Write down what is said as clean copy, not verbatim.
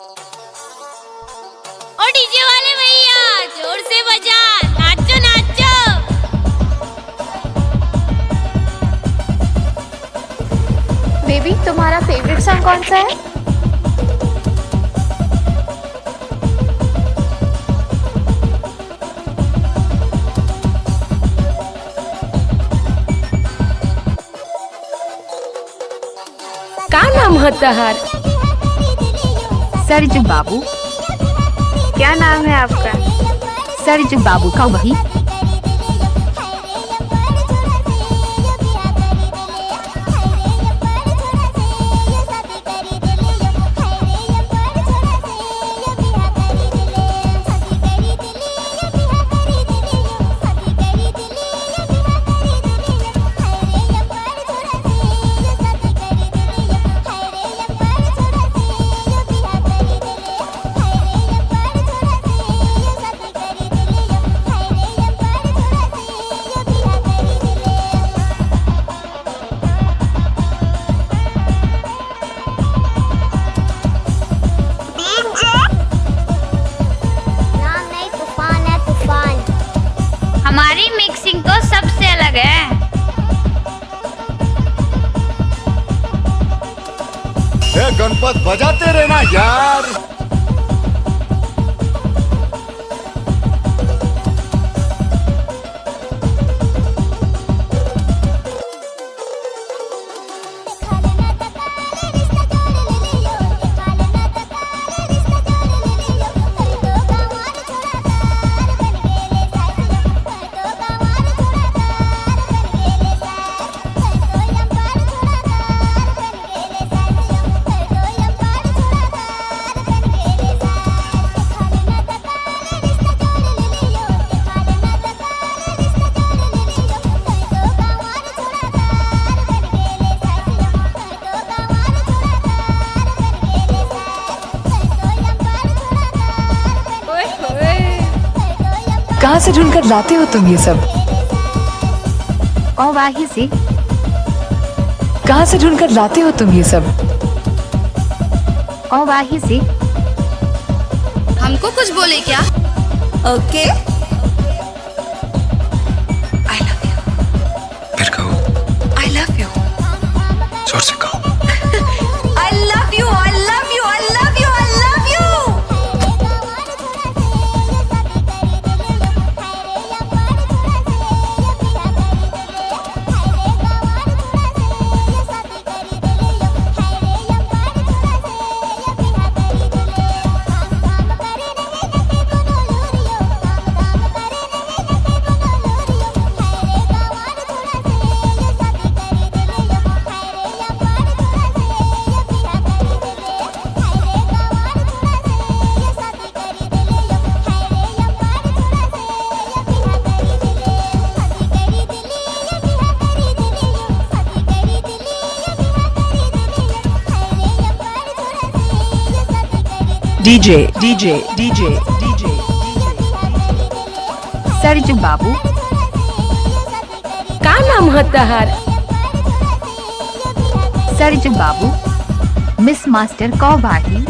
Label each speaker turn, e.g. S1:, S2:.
S1: ओ DJ वाले भैया जोर से बजा, नाचो नाचो।
S2: बेबी तुम्हारा फेवरेट सॉन्ग कौन सा है?
S3: का नाम है तहार?
S4: सरज बाबू।
S2: क्या नाम है आपका?
S4: सरज बाबू का वही।
S1: हमारी मिक्सिंग तो सबसे अलग है।
S5: गणपत बजाते रहना यार।
S3: कहाँ से ढूंढकर लाते हो तुम ये सब?
S4: और वाही से।
S3: कहाँ से ढूंढकर लाते हो तुम ये सब?
S4: और वाही से।
S1: हमको कुछ बोले क्या?
S3: ओके। I love you.
S6: फिर कहो
S3: आई लव यू।
S6: जोर से कहो।
S3: I love you, I love you, I love you, I love you.
S7: DJ, DJ, DJ, DJ.
S4: Suraj बाबू।
S3: का नाम है तहार?
S4: सरज बाबू। मिस मास्टर कौ वाही।